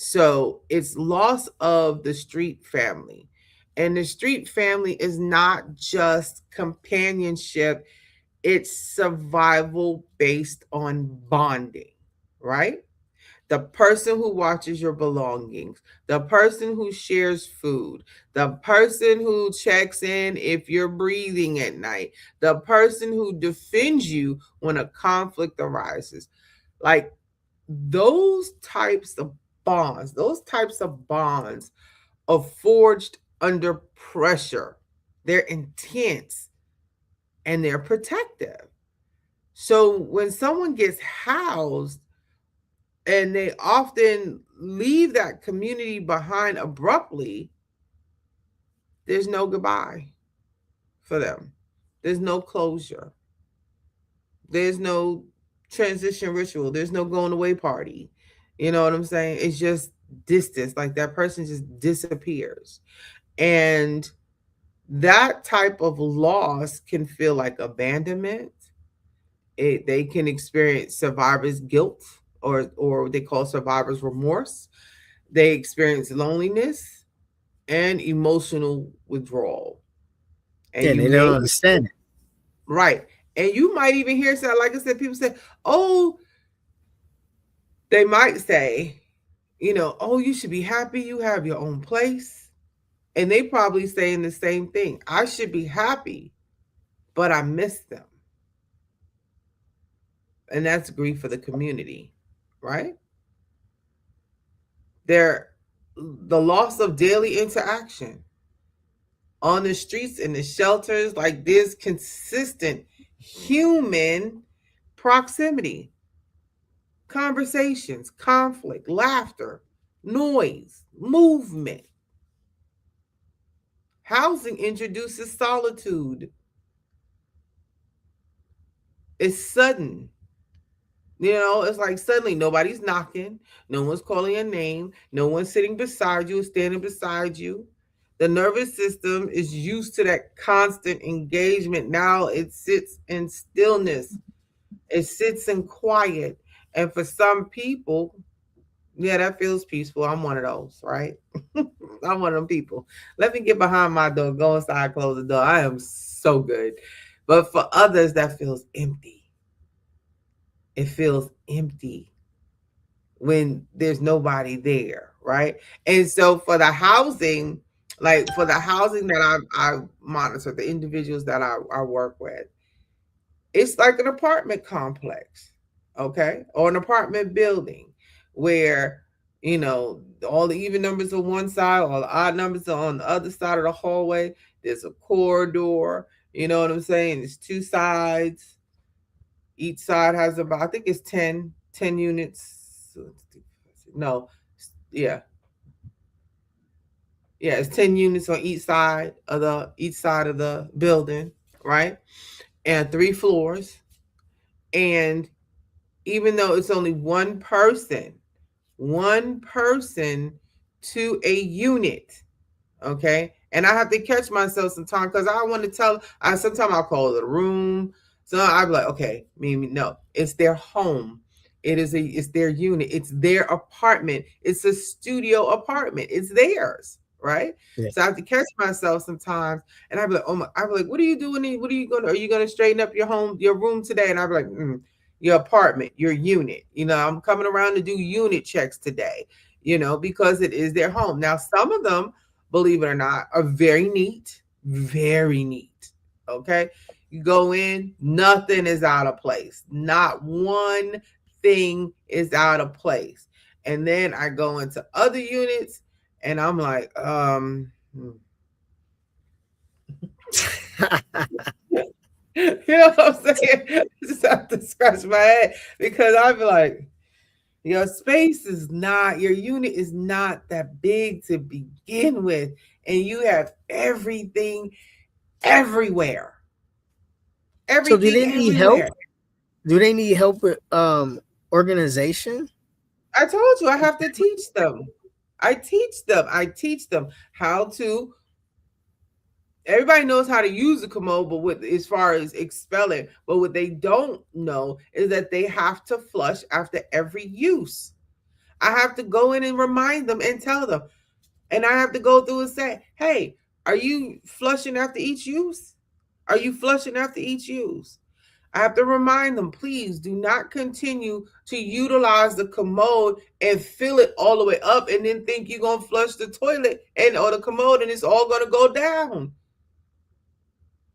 So it's loss of the street family. And the street family is not just companionship, it's survival based on bonding, right? The person who watches your belongings, the person who shares food, the person who checks in if you're breathing at night, the person who defends you when a conflict arises. Like those types of bonds are forged under pressure. They're intense and they're protective. So when someone gets housed and they often leave that community behind abruptly, there's no goodbye for them. There's no closure. There's no transition ritual. There's no going away party. You know what I'm saying? It's just distance. Like that person just disappears. And that type of loss can feel like abandonment. They can experience survivor's guilt, or they call survivor's remorse. They experience loneliness and emotional withdrawal. And Yeah, you they don't may, understand it. right. And you might even hear that, like I said, people say, oh, they might say, oh, you should be happy you have your own place. And they probably saying the same thing. I should be happy, but I miss them. And that's grief for the community, right? They're the loss of daily interaction on the streets and the shelters, like this consistent human proximity, conversations, conflict, laughter, noise, movement. Housing introduces solitude. It's sudden. It's like suddenly nobody's knocking, no one's calling your name, no one's sitting beside you or standing beside you. The nervous system is used to that constant engagement. Now it sits in stillness, it sits in quiet. And for some people, yeah, that feels peaceful. I'm one of those, right? I'm one of them people. Let me get behind my door, go inside, close the door. I am so good. But for others, that feels empty. It feels empty when there's nobody there, right? And so for the housing, like for the housing that I monitor, the individuals that I work with, it's like an apartment complex, okay, or an apartment building where all the even numbers on one side, all the odd numbers are on the other side of the hallway. There's a corridor. You know what I'm saying? There's two sides. Each side has about, I think it's 10 units. No, yeah, yeah, it's 10 units on each side of the building, right? And 3 floors. And even though it's only one person to a unit, okay? And I have to catch myself sometimes because I want to tell. I sometimes I'll call it a room. So I'll be like, okay, maybe no, it's their home. It's their unit. It's their apartment. It's a studio apartment. It's theirs, right? Yeah. So I have to catch myself sometimes, and I'll be like, oh my, I'll be like, what are you doing? What are you gonna? Are you gonna straighten up your room today? And I'll be like, your apartment, your unit. I'm coming around to do unit checks today. Because it is their home. Now, some of them, believe it or not, are very neat, very neat. Okay. You go in, nothing is out of place. Not one thing is out of place. And then I go into other units and I'm like, you know what I'm saying? I just have to scratch my head because I be like, your unit is not that big to begin with. And you have everything everywhere. So do Everything they need help? everywhere. Do they need help with organization? I told you I have to teach them. I teach them how to. Everybody knows how to use a commode, but as far as expelling, but what they don't know is that they have to flush after every use. I have to go in and remind them and tell them. And I have to go through and say, hey, are you flushing after each use? Are you flushing after each use? I have to remind them, please do not continue to utilize the commode and fill it all the way up and then think you're going to flush the toilet and or the commode and it's all going to go down.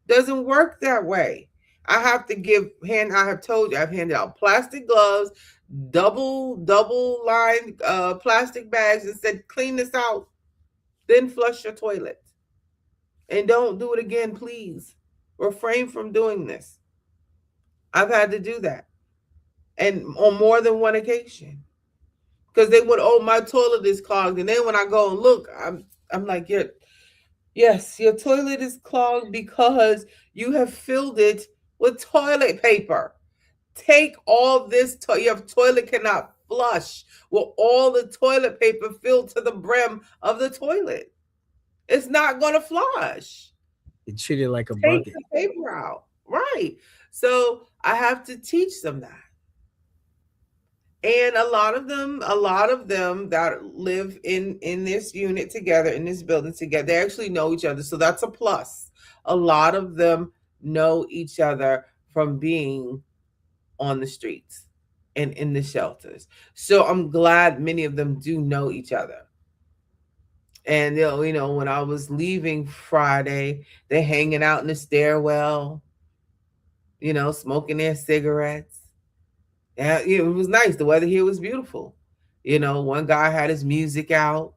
Doesn't work that way. I have to I have told you, I've handed out plastic gloves, double lined plastic bags and said, clean this out, then flush your toilet. And don't do it again, please. Refrain from doing this. I've had to do that. And on more than one occasion. Because they would, oh, my toilet is clogged. And then when I go and look, I'm like, yes, your toilet is clogged because you have filled it with toilet paper. Take all this, your toilet cannot flush with all the toilet paper filled to the brim of the toilet. It's not going to flush. You treat it like a Take bucket. the paper out. Right. So I have to teach them that. And a lot of them that live in this unit together, in this building together, they actually know each other, so that's a plus. A lot of them know each other from being on the streets and in the shelters, so I'm glad many of them do know each other. And when I was leaving Friday, they're hanging out in the stairwell, smoking their cigarettes. Yeah, it was nice. The weather here was beautiful. One guy had his music out.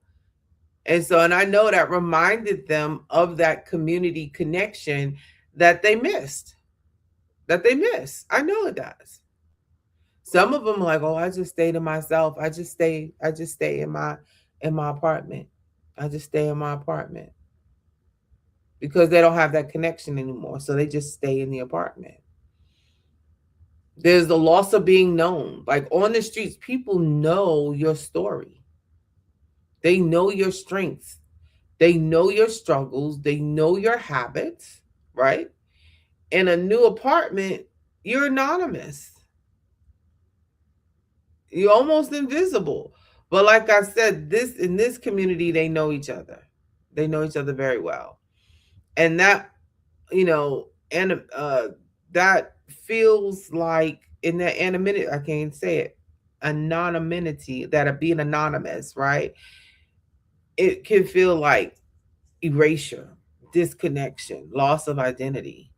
And I know that reminded them of that community connection that they missed. That they miss. I know it does. Some of them are like, oh, I just stay to myself. I just stay in my apartment. I just stay in my apartment. Because they don't have that connection anymore. So they just stay in the apartment. There's the loss of being known. Like on the streets, people know your story. They know your strengths. They know your struggles. They know your habits, right? In a new apartment, you're anonymous. You're almost invisible. But like I said, in this community, they know each other. They know each other very well. And and that feels like in that anonymity, I can't say it, anonymity, that being anonymous, right? It can feel like erasure, disconnection, loss of identity.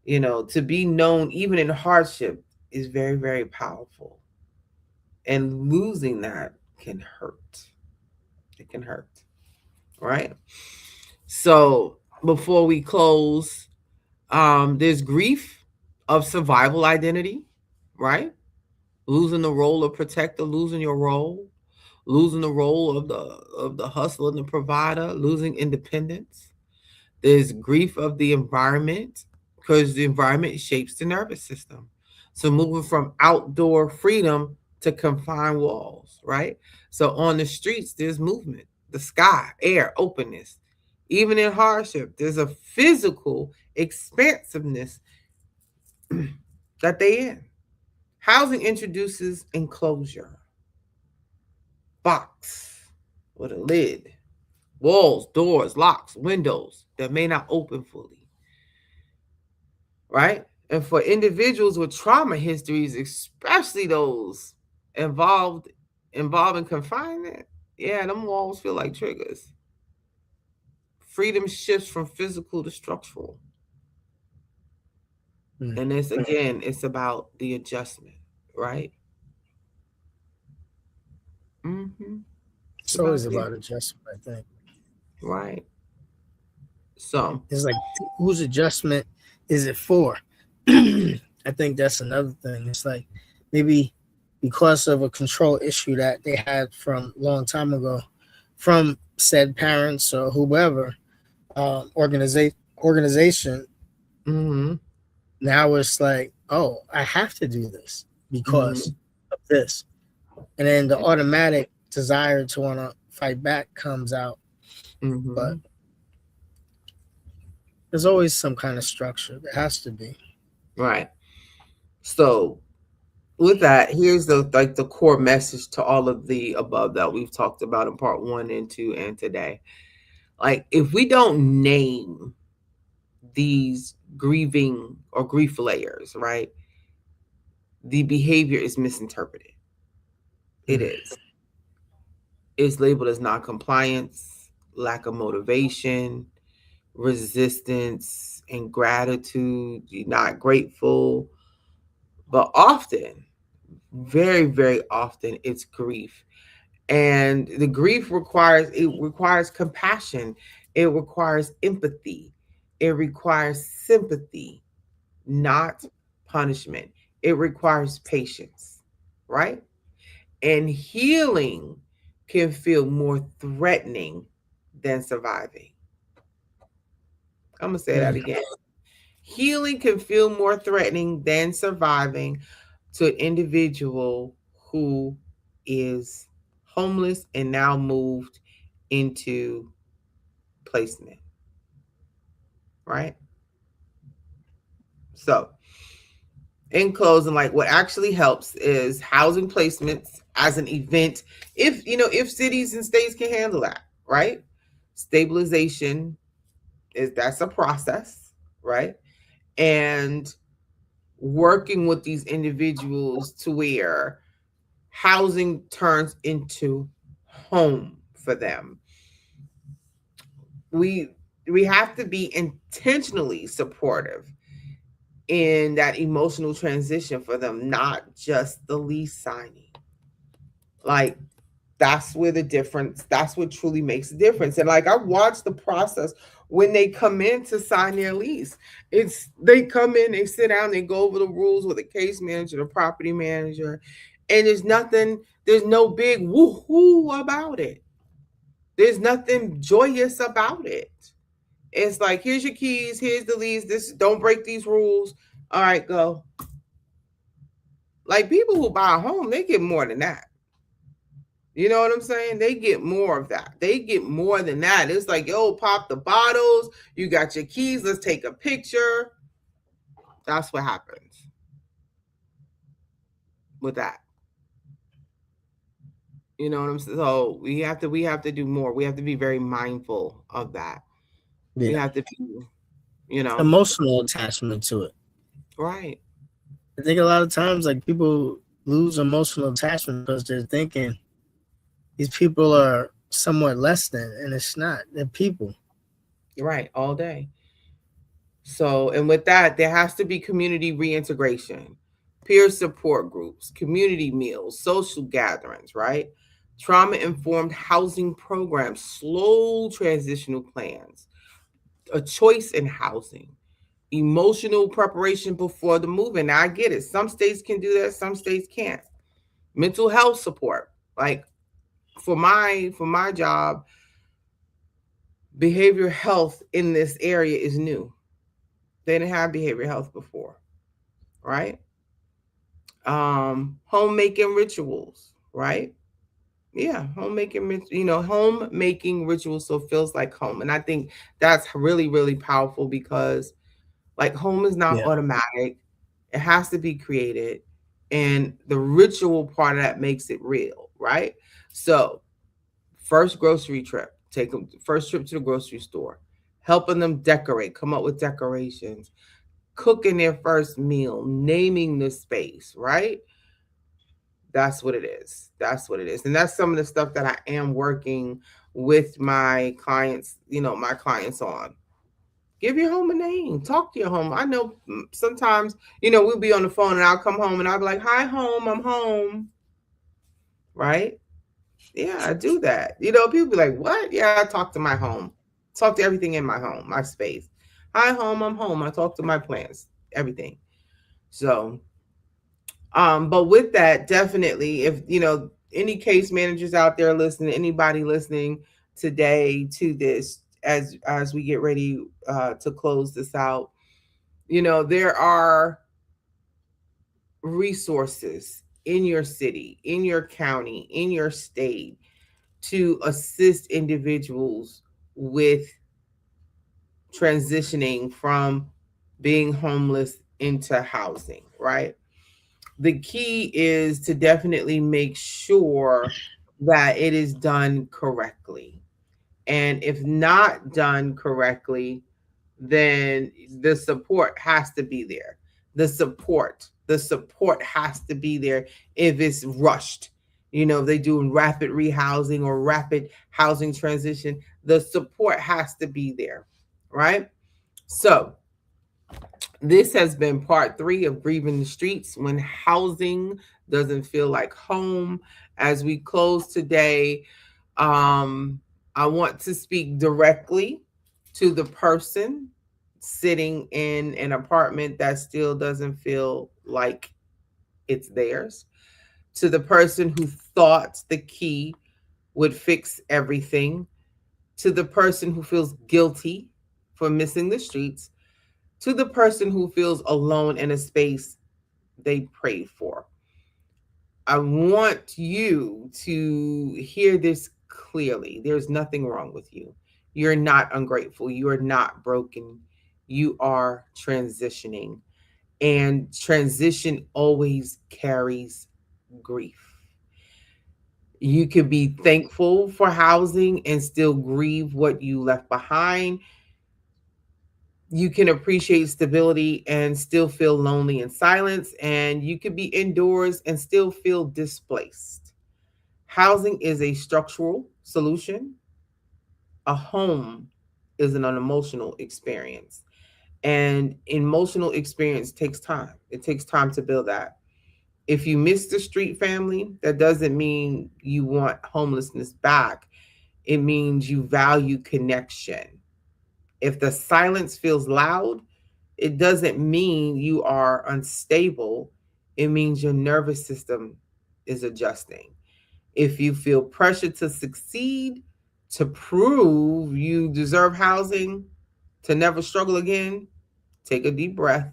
To be known even in hardship is very, very powerful. And losing that can hurt. It can hurt, right? So before we close, there's grief of survival identity, right? Losing the role of protector, losing your role, losing the role of the hustler and the provider, losing independence. There's grief of the environment because the environment shapes the nervous system. So moving from outdoor freedom to confined walls, right? So on the streets, there's movement, the sky, air, openness. Even in hardship, there's a physical expansiveness that they in. Housing introduces enclosure, box with a lid, walls, doors, locks, windows that may not open fully, right? And for individuals with trauma histories, especially those involved involving confinement, yeah, them walls feel like triggers. Freedom shifts from physical to structural. Mm. And this again, it's about the adjustment, right? It's It's about always the about adjustment, I think. right. So It's like, whose adjustment is it for? I think that's another thing. It's like maybe because of a control issue that they had from a long time ago, from said parents or whoever, organization. mm-hmm, Now it's like, oh, I have to do this mm-hmm, because of this, and then the automatic desire to want to fight back comes out. But mm-hmm, there's always some kind of structure. There has to be. right. So with that, here's the core message to all of the above that we've talked about in part 1 and 2 and today. Like, if we don't name these grieving or grief layers, right, the behavior is misinterpreted. It Mm. is. It's labeled as non-compliance, lack of motivation, resistance, ingratitude, you're not grateful. But often, very, very often, it's grief. And the grief requires compassion, it requires empathy, it requires sympathy, not punishment. It requires patience, right? And healing can feel more threatening than surviving. I'm going to say that Mm. again. Healing can feel more threatening than surviving to an individual who is homeless and now moved into placement, right? So, in closing, like, what actually helps is housing placements as an event. If cities and states can handle that, right? Stabilization is that's a process, right? And working with these individuals to where housing turns into home for them. We we have to be intentionally supportive in that emotional transition for them, not just the lease signing. Like, that's where the difference, that's what truly makes a difference. And like, I watch the process when they come in to sign their lease. It's they come in, they sit down, they go over the rules with the case manager, the property manager, and there's no big woohoo about it. There's nothing joyous about it. It's like, here's your keys, here's the lease, this, don't break these rules. All right, go. Like, people who buy a home, they get more than that. You know what I'm saying? They get more of that. They get more than that. It's like, yo, pop the bottles. You got your keys. Let's take a picture. That's what happens with that. You know what I'm saying? So we have to do more. We have to be very mindful of that. We Yeah. have to be, you know, Emotional attachment to it. right, I think a lot of times, like, people lose emotional attachment because they're thinking these people are somewhat less than, and it's not. They're people. right, all day. So, and with that, there has to be community reintegration, peer support groups, community meals, social gatherings, right? Trauma informed housing programs, slow transitional plans, a choice in housing, emotional preparation before the move. And I get it. Some states can do that, some states can't. Mental health support. Like, for my job, behavioral health in this area is new. They didn't have behavioral health before, right? Homemaking rituals, right? Yeah, homemaking rituals, so it feels like home. And I think that's really, really powerful because, like, home is not Yeah. automatic. It has to be created, and the ritual part of that makes it real, right? So, first grocery trip, take them first trip to the grocery store, helping them decorate, come up with decorations, cooking their first meal, naming the space, right? That's what it is. That's what it is. And that's some of the stuff that I am working with my clients on. Give your home a name. Talk to your home. I know, sometimes, we'll be on the phone and I'll come home and I'll be like, "Hi, home, I'm home." Right? Yeah, I do that. People be like, "What?" Yeah, I talk to my home. Talk to everything in my home, my space. "Hi, home, I'm home." I talk to my plants, everything. So, but with that, definitely, if any case managers out there listening, anybody listening today to this, as we get ready to close this out, there are resources in your city, in your county, in your state to assist individuals with transitioning from being homeless into housing, right? The key is to definitely make sure that it is done correctly. And if not done correctly, then the support has to be there. The support has to be there if it's rushed. If they do rapid rehousing or rapid housing transition, the support has to be there, right? So, this has been part 3 of Grieving the Streets when housing doesn't feel like home. As we close today, um, I want to speak directly to the person sitting in an apartment that still doesn't feel like it's theirs, to the person who thought the key would fix everything, to the person who feels guilty for missing the streets, to the person who feels alone in a space they prayed for. I want you to hear this clearly. There's nothing wrong with you. You're not ungrateful. You are not broken. You are transitioning. And transition always carries grief. You could be thankful for housing and still grieve what you left behind. You can appreciate stability and still feel lonely in silence. And you could be indoors and still feel displaced. Housing is a structural solution. A home is an emotional experience. And emotional experience takes time. It takes time to build that. If you miss the street family, that doesn't mean you want homelessness back. It means you value connection. If the silence feels loud, it doesn't mean you are unstable. It means your nervous system is adjusting. If you feel pressure to succeed, to prove you deserve housing, to never struggle again, take a deep breath.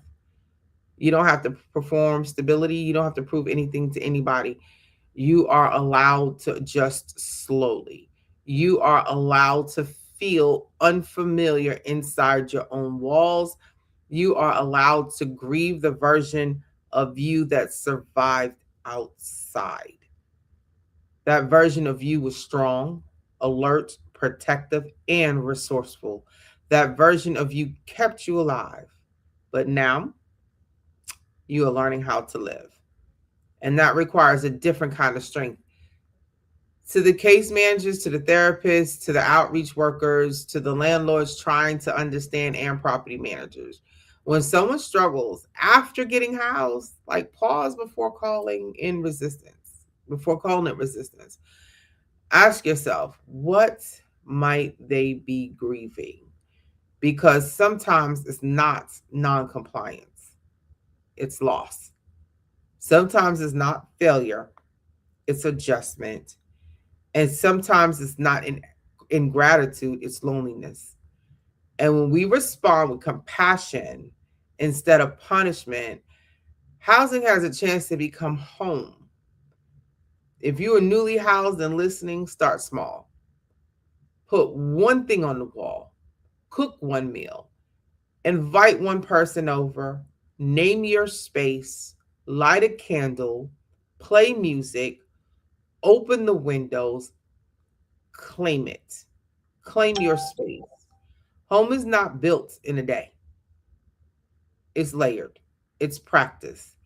You don't have to perform stability. You don't have to prove anything to anybody. You are allowed to adjust slowly. You are allowed to feel unfamiliar inside your own walls. You are allowed to grieve the version of you that survived outside. That version of you was strong, alert, protective, and resourceful. That version of you kept you alive. But now you are learning how to live. And that requires a different kind of strength. To the case managers, to the therapists, to the outreach workers, to the landlords trying to understand, and property managers. When someone struggles after getting housed, like, pause before calling it resistance. Ask yourself, what might they be grieving? Because sometimes it's not non-compliance, it's loss. Sometimes it's not failure, it's adjustment. And sometimes it's not ingratitude, it's loneliness. And when we respond with compassion instead of punishment, housing has a chance to become home. If you are newly housed and listening, start small. Put one thing on the wall, cook one meal, invite one person over, name your space, light a candle, play music, open the windows, claim it. Claim your space. Home is not built in a day, it's layered, it's practiced,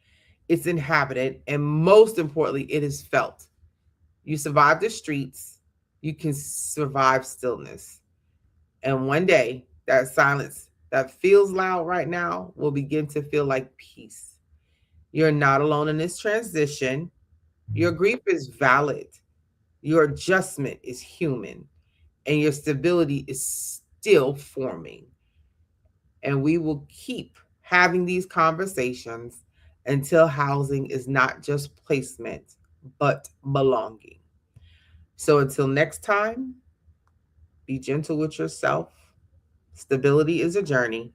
it's inhabited, and most importantly, it is felt. You survive the streets, you can survive stillness. And one day, that silence that feels loud right now will begin to feel like peace. You're not alone in this transition. Your grief is valid. Your adjustment is human. And your stability is still forming. And we will keep having these conversations until housing is not just placement, but belonging. So until next time, be gentle with yourself. Stability is a journey,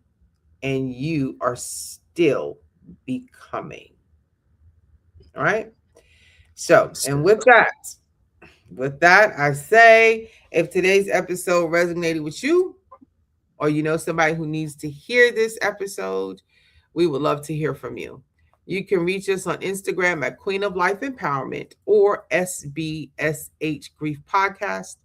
and you are still becoming. All right. So, and with that, I say, if today's episode resonated with you, or you know somebody who needs to hear this episode, we would love to hear from you. You can reach us on Instagram at Queen of Life Empowerment or SBSH Grief Podcast.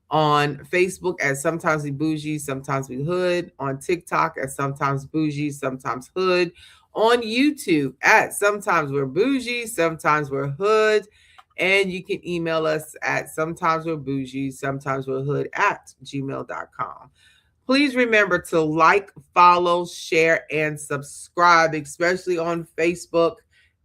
On Facebook at Sometimes We Bougie, Sometimes We Hood. On TikTok at Sometimes Bougie, Sometimes Hood. On YouTube at Sometimes We're Bougie, Sometimes We're Hood. And you can email us at Sometimes We're Bougie, Sometimes We're Hood at gmail.com. Please remember to like, follow, share, and subscribe, especially on Facebook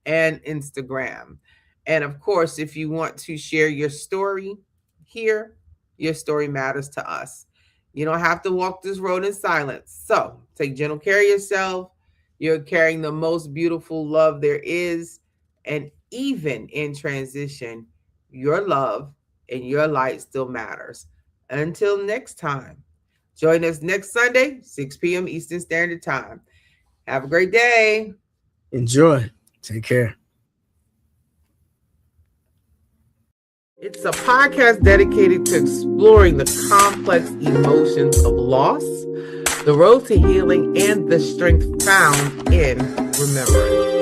and Instagram. And of course, if you want to share your story here, your story matters to us. You don't have to walk this road in silence. So take gentle care of yourself. You're carrying the most beautiful love there is. And even in transition, your love and your light still matters. Until next time. Join us next Sunday, 6 p.m. Eastern Standard Time. Have a great day. Enjoy. Take care. It's a podcast dedicated to exploring the complex emotions of loss, the road to healing, and the strength found in remembering.